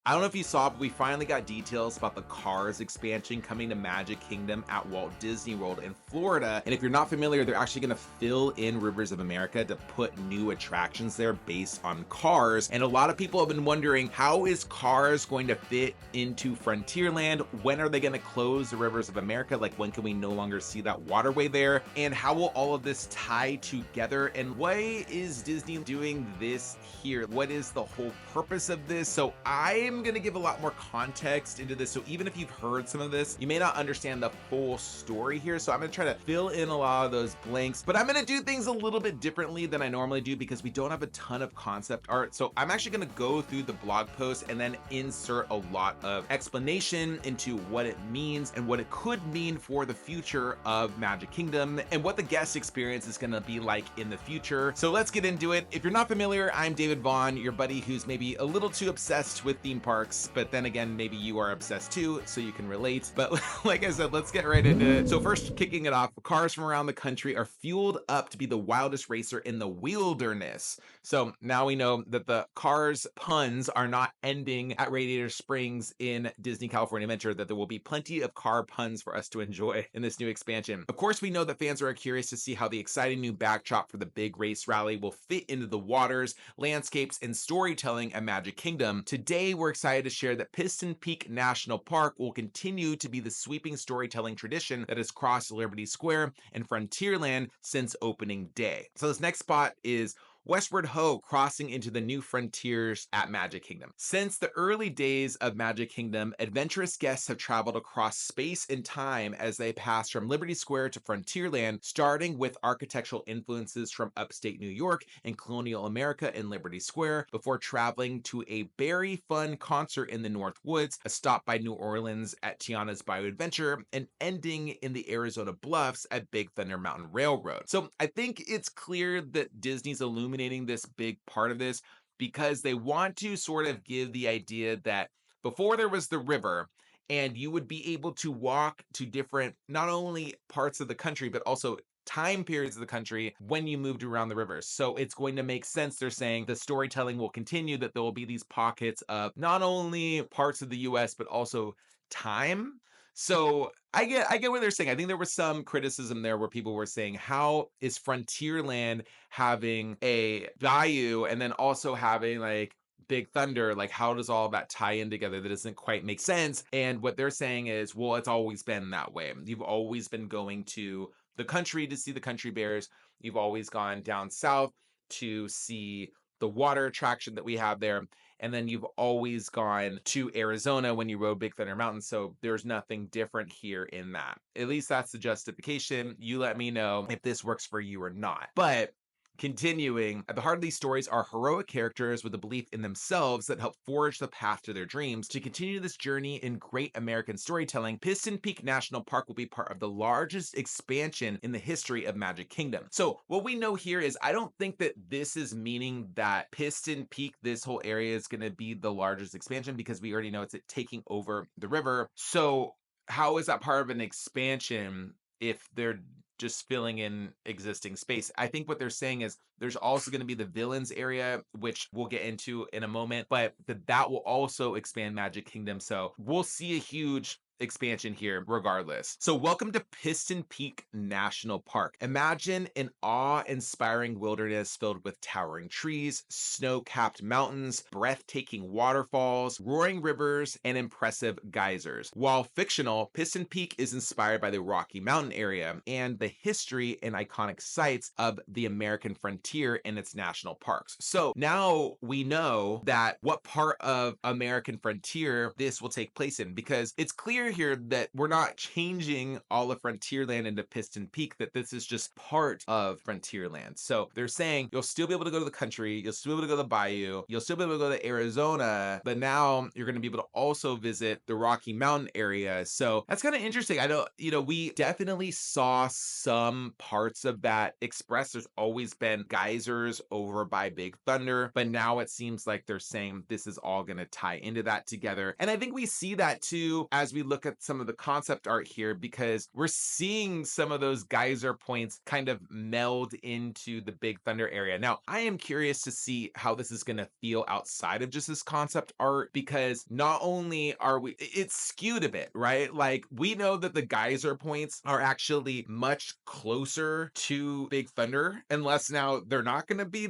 I don't know if you saw, but we finally got details about the Cars expansion coming to Magic Kingdom at Walt Disney World in Florida. And if you're not familiar, they're actually going to fill in Rivers of America to put new attractions there based on Cars. And a lot of people have been wondering, how is Cars going to fit into Frontierland? When are they going to close the Rivers of America? Like, when can we no longer see that waterway there? And how will all of this tie together? And why is Disney doing this here? What is the whole purpose of this? So I'm going to give a lot more context into this. So even if you've heard some of this, you may not understand the full story here. So I'm going to try to fill in a lot of those blanks, but I'm going to do things a little bit differently than I normally do because we don't have a ton of concept art. So I'm actually going to go through the blog post and then insert a lot of explanation into what it means and what it could mean for the future of Magic Kingdom and what the guest experience is going to be like in the future. So let's get into it. If you're not familiar, I'm David Vaughn, your buddy who's maybe a little too obsessed with theme parks, but then again, maybe you are obsessed too, so you can relate. But like I said, let's get right into it. So first, kicking it off, cars from around the country are fueled up to be the wildest racer in the wilderness. So now we know that the Cars puns are not ending at Radiator Springs in Disney California Adventure, that there will be plenty of car puns for us to enjoy in this new expansion. Of course, we know that fans are curious to see how the exciting new backdrop for the big race rally will fit into the waters, landscapes, and storytelling at Magic Kingdom. Today, we're excited to share that Piston Peak National Park will continue to be the sweeping storytelling tradition that has crossed Liberty Square and Frontierland since opening day. So this next spot is Westward Ho, crossing into the new frontiers at Magic Kingdom. Since the early days of Magic Kingdom, adventurous guests have traveled across space and time as they pass from Liberty Square to Frontierland, starting with architectural influences from upstate New York and colonial America in Liberty Square, before traveling to a very fun concert in the North Woods, a stop by New Orleans at Tiana's Bayou Adventure, and ending in the Arizona Bluffs at Big Thunder Mountain Railroad. So I think it's clear that Disney's illuminating this big part of this because they want to sort of give the idea that before there was the river and you would be able to walk to different, not only parts of the country, but also time periods of the country when you moved around the rivers. So it's going to make sense. They're saying the storytelling will continue, that there will be these pockets of not only parts of the US, but also time. So I get what they're saying. I think there was some criticism there where people were saying, how is Frontierland having a value and then also having like Big Thunder? Like, how does all that tie in together? That doesn't quite make sense. And what they're saying is, well, it's always been that way. You've always been going to the country to see the country bears. You've always gone down south to see the water attraction that we have there. And then you've always gone to Arizona when you rode Big Thunder Mountain. So there's nothing different here in that. At least that's the justification. You let me know if this works for you or not. But continuing, at the heart of these stories are heroic characters with a belief in themselves that help forge the path to their dreams. To continue this journey in great American storytelling, Piston Peak National Park will be part of the largest expansion in the history of Magic Kingdom. So what we know here is, I don't think that this is meaning that Piston Peak, this whole area, is going to be the largest expansion, because we already know it's taking over the river. So how is that part of an expansion if they're just filling in existing space? I think what they're saying is there's also going to be the villains area, which we'll get into in a moment, but that will also expand Magic Kingdom. So we'll see a huge expansion here regardless. So welcome to Piston Peak National Park. Imagine an awe-inspiring wilderness filled with towering trees, snow-capped mountains, breathtaking waterfalls, roaring rivers, and impressive geysers. While fictional, Piston Peak is inspired by the Rocky Mountain area and the history and iconic sites of the American frontier and its national parks. So now we know that what part of American frontier this will take place in, because it's clear here that we're not changing all of Frontierland into Piston Peak, that this is just part of Frontierland. So they're saying you'll still be able to go to the country, you'll still be able to go to the bayou, you'll still be able to go to Arizona, but now you're going to be able to also visit the Rocky Mountain area. So that's kind of interesting. I know, we definitely saw some parts of that express. There's always been geysers over by Big Thunder, but now it seems like they're saying this is all going to tie into that together. And I think we see that too as we look look at some of the concept art here because we're seeing some of those geyser points kind of meld into the Big Thunder area. Now, I am curious to see how this is going to feel outside of just this concept art because not only are it's skewed a bit, right? Like we know that the geyser points are actually much closer to Big Thunder, unless now they're not going to be.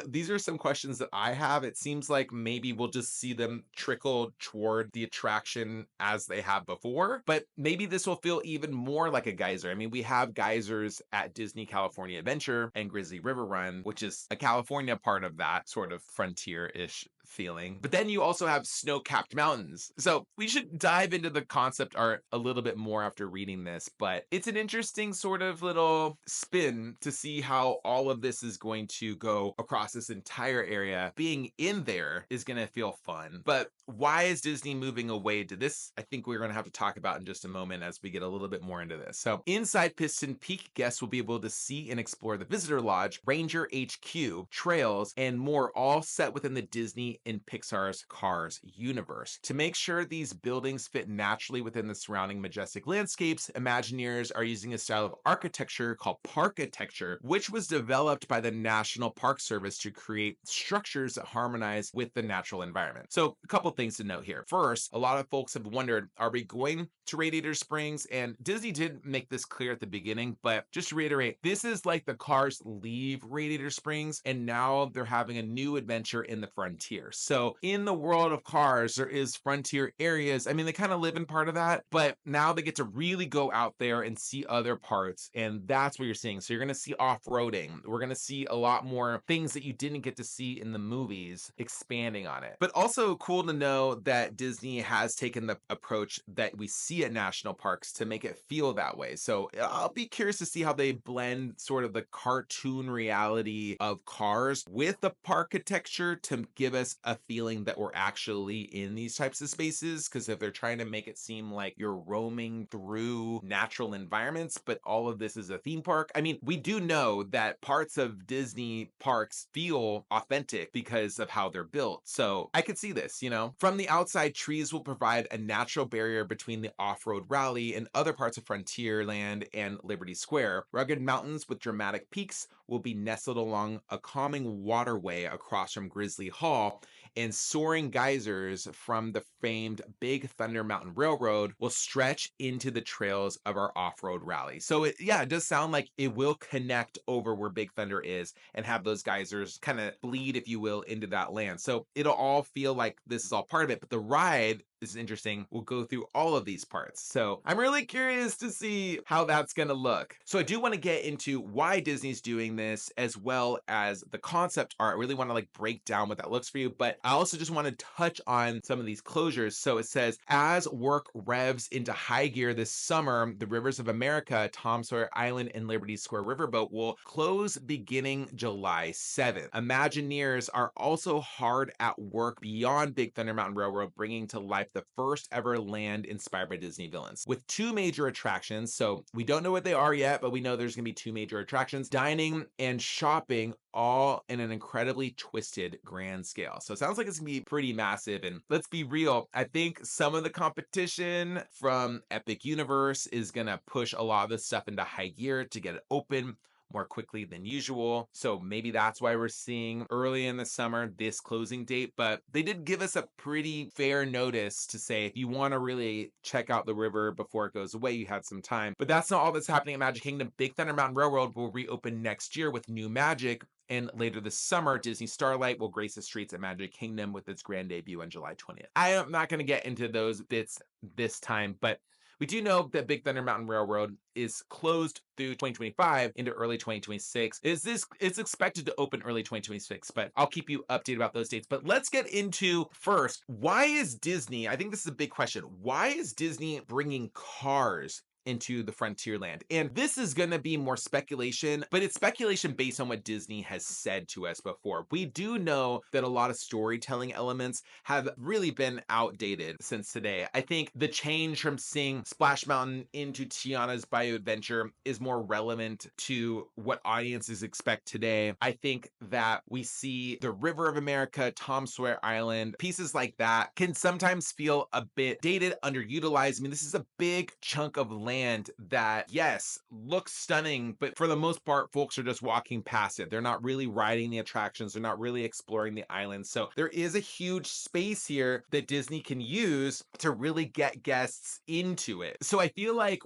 These are some questions that I have. It seems like maybe we'll just see them trickle toward the attraction as they have before, but maybe this will feel even more like a geyser. I mean, we have geysers at Disney California Adventure and Grizzly River Run, which is a California part of that sort of frontier-ish feeling. But then you also have snow-capped mountains. So we should dive into the concept art a little bit more after reading this, but it's an interesting sort of little spin to see how all of this is going to go across this entire area. Being in there is going to feel fun. But why is Disney moving away to this? I think we're going to have to talk about in just a moment as we get a little bit more into this. So inside Piston Peak, guests will be able to see and explore the visitor lodge, Ranger HQ, trails, and more, all set within the Disney and Pixar's Cars universe. To make sure these buildings fit naturally within the surrounding majestic landscapes, Imagineers are using a style of architecture called Parkitecture, which was developed by the National Park Service to create structures that harmonize with the natural environment. So a couple things to note here. First, a lot of folks have wondered, are we going to Radiator Springs? And Disney did make this clear at the beginning, but just to reiterate, this is like the Cars leave Radiator Springs and now they're having a new adventure in the frontier. So in the world of Cars, there is frontier areas. I mean, they kind of live in part of that, but now they get to really go out there and see other parts. And that's what you're seeing. So you're going to see off-roading. We're going to see a lot more things that you didn't get to see in the movies expanding on it. But also cool to know that Disney has taken the approach that we see at national parks to make it feel that way. So I'll be curious to see how they blend sort of the cartoon reality of Cars with the parkitecture to give us a feeling that we're actually in these types of spaces. Because if they're trying to make it seem like you're roaming through natural environments, but all of this is a theme park. I mean, we do know that parts of Disney parks feel authentic because of how they're built. So I could see this, you know. From the outside, trees will provide a natural barrier between the off-road rally and other parts of Frontierland and Liberty Square. Rugged mountains with dramatic peaks will be nestled along a calming waterway across from Grizzly Hall, and soaring geysers from the famed Big Thunder Mountain Railroad will stretch into the trails of our off-road rally. So it does sound like it will connect over where Big Thunder is and have those geysers kind of bleed, if you will, into that land. So it'll all feel like this is all part of it, but the ride is interesting. We'll go through all of these parts. So I'm really curious to see how that's going to look. So I do want to get into why Disney's doing this as well as the concept art. I really want to like break down what that looks for you, but I also just want to touch on some of these closures. So it says, as work revs into high gear this summer, the Rivers of America, Tom Sawyer Island, and Liberty Square Riverboat will close beginning July 7th. Imagineers are also hard at work beyond Big Thunder Mountain Railroad, bringing to life the first ever land inspired by Disney villains with two major attractions. So we don't know what they are yet, but we know there's going to be two major attractions, dining and shopping, all in an incredibly twisted grand scale. So it sounds like it's gonna be pretty massive. And let's be real, I think some of the competition from Epic Universe is gonna push a lot of this stuff into high gear to get it open more quickly than usual. So maybe that's why we're seeing early in the summer this closing date, but they did give us a pretty fair notice to say if you want to really check out the river before it goes away, you had some time. But that's not all that's happening at Magic Kingdom. Big Thunder Mountain Railroad will reopen next year with new magic. And later this summer, Disney Starlight will grace the streets at Magic Kingdom with its grand debut on July 20th. I am not going to get into those bits this time, but we do know that Big Thunder Mountain Railroad is closed through 2025 into early 2026. It's expected to open early 2026, but I'll keep you updated about those dates. But let's get into first, why is Disney, I think this is a big question, why is Disney bringing Cars into the Frontierland. And this is going to be more speculation, but it's speculation based on what Disney has said to us before. We do know that a lot of storytelling elements have really been outdated since today. I think the change from seeing Splash Mountain into Tiana's Bayou Adventure is more relevant to what audiences expect today. I think that we see the River of America, Tom Sawyer Island, pieces like that can sometimes feel a bit dated, underutilized. I mean, this is a big chunk of land that, yes, looks stunning, but for the most part, folks are just walking past it. They're not really riding the attractions. They're not really exploring the island. So there is a huge space here that Disney can use to really get guests into it. So I feel like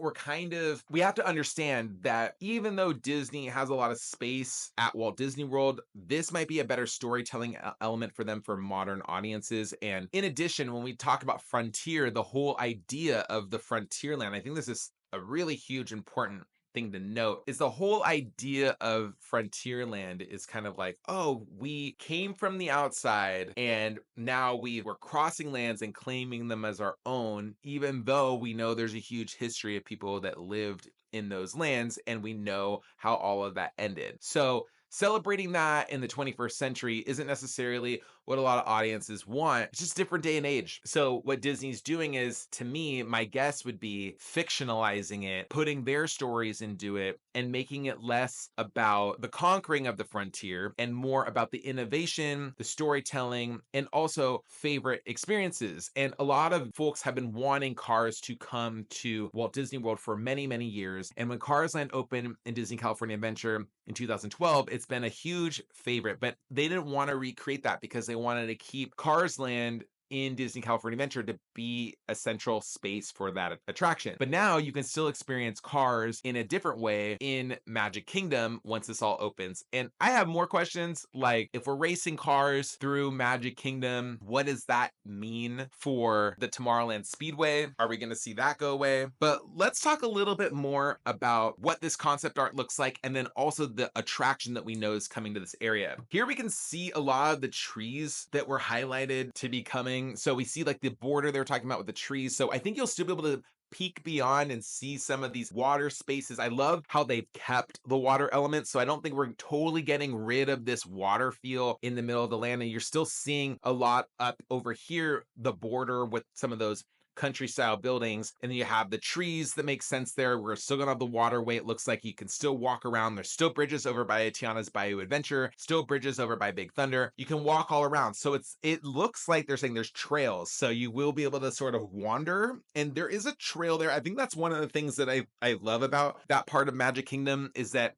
we have to understand that even though Disney has a lot of space at Walt Disney World, this might be a better storytelling element for them for modern audiences. And in addition, when we talk about Frontier, the whole idea of the Frontierland, I think this is a really huge, important thing to note, is the whole idea of Frontierland is kind of like, oh, we came from the outside and now we're crossing lands and claiming them as our own, even though we know there's a huge history of people that lived in those lands and we know how all of that ended. So celebrating that in the 21st century isn't necessarily what a lot of audiences want. It's just different day and age. So what Disney's doing is, to me, my guess would be fictionalizing it, putting their stories into it, and making it less about the conquering of the frontier and more about the innovation, the storytelling, and also favorite experiences. And a lot of folks have been wanting Cars to come to Walt Disney World for many, many years. And when Cars Land opened in Disney California Adventure in 2012, it's been a huge favorite, but they didn't want to recreate that because they wanted to keep Cars Land in Disney California Adventure to be a central space for that attraction. But now you can still experience Cars in a different way in Magic Kingdom once this all opens. And I have more questions, like if we're racing cars through Magic Kingdom, what does that mean for the Tomorrowland Speedway? Are we going to see that go away? But let's talk a little bit more about what this concept art looks like and then also the attraction that we know is coming to this area. Here we can see a lot of the trees that were highlighted to be coming. So we see like the border they're talking about with the trees. So I think you'll still be able to peek beyond and see some of these water spaces. I love how they've kept the water element. So I don't think we're totally getting rid of this water feel in the middle of the land. And you're still seeing a lot up over here, the border with some of those country style buildings, and then you have the trees that make sense there. We're still gonna have the waterway. It looks like you can still walk around. There's still bridges over by Tiana's Bayou Adventure, still bridges over by Big Thunder. You can walk all around. So it looks like they're saying there's trails. So you will be able to sort of wander, and there is a trail there. I think that's one of the things that I love about that part of Magic Kingdom is that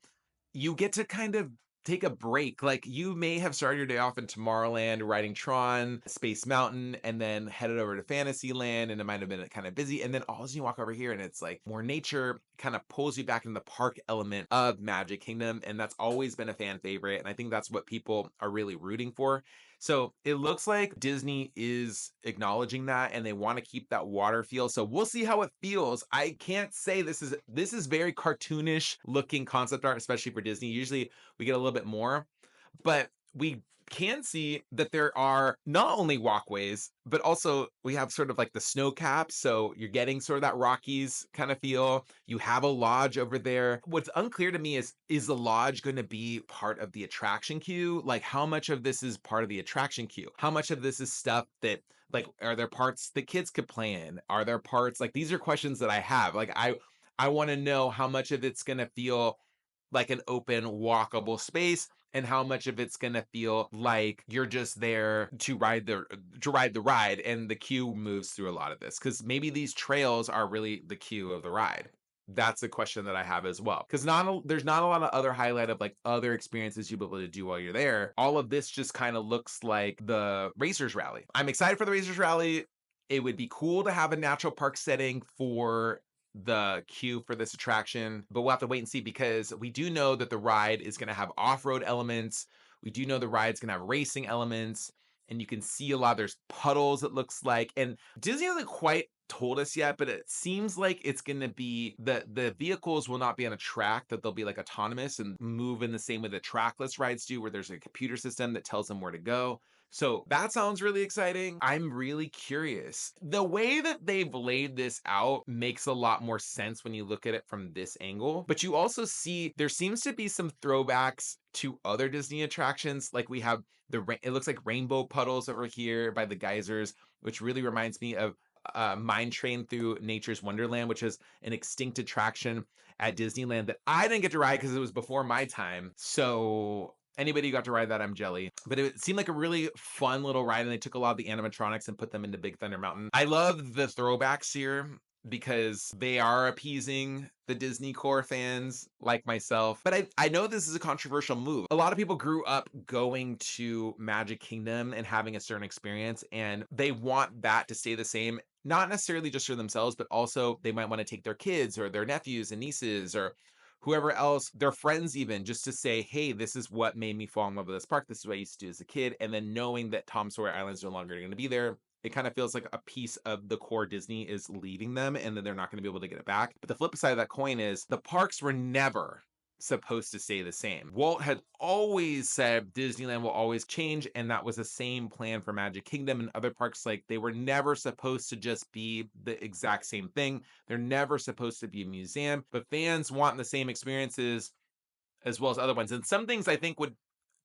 you get to kind of take a break. Like you may have started your day off in Tomorrowland riding Tron, Space Mountain, and then headed over to Fantasyland, and it might have been kind of busy. And then all of a sudden you walk over here and it's like more nature, kind of pulls you back into the park element of Magic Kingdom. And that's always been a fan favorite. And I think that's what people are really rooting for. So it looks like Disney is acknowledging that and they want to keep that water feel. So we'll see how it feels. I can't say this is very cartoonish looking concept art, especially for Disney. Usually we get a little bit more, but we can see that there are not only walkways, but also we have sort of like the snow caps. So you're getting sort of that Rockies kind of feel. You have a lodge over there. What's unclear to me is the lodge going to be part of the attraction queue? Like how much of this is part of the attraction queue? How much of this is stuff that, like, are there parts that kids could play in? Are there parts, like, these are questions that I have. Like, I want to know how much of it's going to feel like an open walkable space and how much of it's going to feel like you're just there to ride the ride and the queue moves through a lot of this, because maybe these trails are really the queue of the ride. That's a question that I have as well, because there's not a lot of other highlight of like other experiences you'll be able to do while you're there. All of this just kind of looks like the Racers Rally. I'm excited for the Racers Rally. It would be cool to have a natural park setting for the queue for this attraction, but we'll have to wait and see, because we do know that the ride is going to have off-road elements. We do know the ride's going to have racing elements, and you can see a lot. There's puddles, it looks like, and Disney hasn't quite told us yet, but it seems like it's going to be the vehicles will not be on a track, that they'll be like autonomous and move in the same way the trackless rides do, where there's a computer system that tells them where to go. So that sounds really exciting. I'm really curious. The way that they've laid this out makes a lot more sense when you look at it from this angle. But you also see there seems to be some throwbacks to other Disney attractions. Like we have it looks like rainbow puddles over here by the geysers, which really reminds me of Mine Train Through Nature's Wonderland, which is an extinct attraction at Disneyland that I didn't get to ride because it was before my time. So anybody who got to ride that, I'm jelly. But it seemed like a really fun little ride, and they took a lot of the animatronics and put them into Big Thunder Mountain. I love the throwbacks here because they are appeasing the Disney core fans like myself. But I know this is a controversial move. A lot of people grew up going to Magic Kingdom and having a certain experience, and they want that to stay the same. Not necessarily just for themselves, but also they might want to take their kids or their nephews and nieces or whoever else, their friends even, just to say, hey, this is what made me fall in love with this park. This is what I used to do as a kid. And then knowing that Tom Sawyer Island is no longer going to be there, it kind of feels like a piece of the core Disney is leaving them and then they're not going to be able to get it back. But the flip side of that coin is the parks were never supposed to stay the same. Walt had always said Disneyland will always change, and that was the same plan for Magic Kingdom and other parks. Like, they were never supposed to just be the exact same thing. They're never supposed to be a museum, but fans want the same experiences as well as other ones. And some things I think would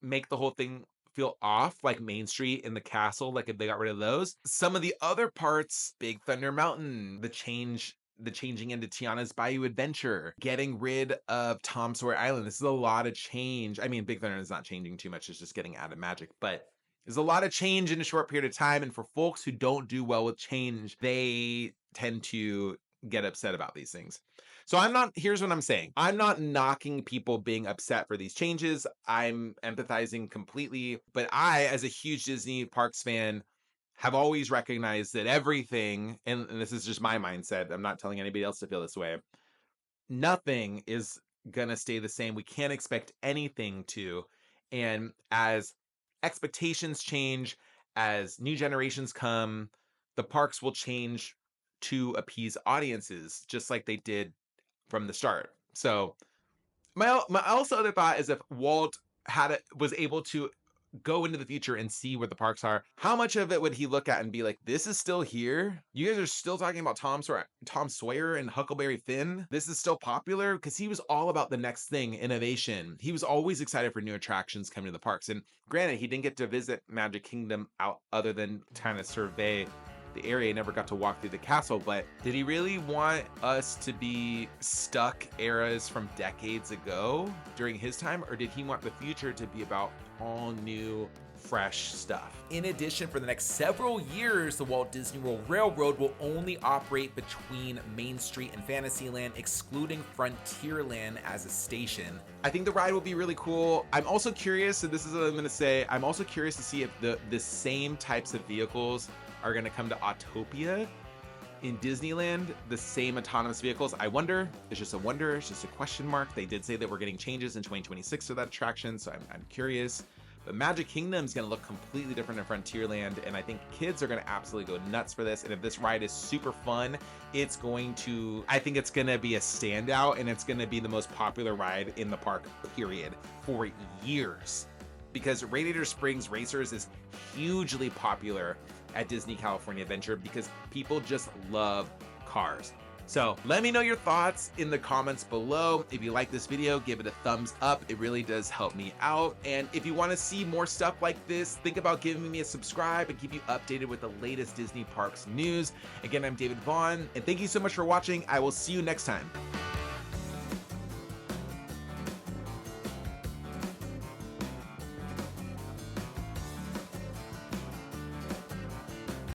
make the whole thing feel off, like Main Street and the castle, like if they got rid of those. Some of the other parts, Big Thunder Mountain, the changing into Tiana's Bayou Adventure, getting rid of Tom Sawyer Island. This is a lot of change. I mean, Big Thunder is not changing too much. It's just getting out of magic, but there's a lot of change in a short period of time. And for folks who don't do well with change, they tend to get upset about these things. So here's what I'm saying. I'm not knocking people being upset for these changes. I'm empathizing completely. But I, as a huge Disney Parks fan, have always recognized that everything, and this is just my mindset, I'm not telling anybody else to feel this way, nothing is gonna stay the same. We can't expect anything to. And as expectations change, as new generations come, the parks will change to appease audiences, just like they did from the start. So my also other thought is if Walt was able to go into the future and see where the parks are, how much of it would he look at and be like, this is still here? You guys are still talking about Tom Sawyer and Huckleberry Finn? This is still popular? Because he was all about the next thing, innovation. He was always excited for new attractions coming to the parks. And granted, he didn't get to visit Magic Kingdom out other than kind of survey the area. He never got to walk through the castle, but did he really want us to be stuck eras from decades ago during his time, or did he want the future to be about all new, fresh stuff? In addition, for the next several years, the Walt Disney World Railroad will only operate between Main Street and Fantasyland, excluding Frontierland as a station. I think the ride will be really cool. I'm also curious, and this is what I'm going to say, I'm also curious to see if the same types of vehicles are going to come to Autopia in Disneyland, the same autonomous vehicles. I wonder. It's just a wonder. It's just a question mark. They did say that we're getting changes in 2026 to that attraction, so I'm curious. But Magic Kingdom is going to look completely different in Frontierland, and I think kids are going to absolutely go nuts for this. And if this ride is super fun, I think it's going to be a standout, and it's going to be the most popular ride in the park, period, for years. Because Radiator Springs Racers is hugely popular at Disney California Adventure because people just love cars. So let me know your thoughts in the comments below. If you like this video, give it a thumbs up. It really does help me out. And if you want to see more stuff like this, think about giving me a subscribe and keep you updated with the latest Disney Parks news. Again, I'm David Vaughn, and thank you so much for watching. I will see you next time.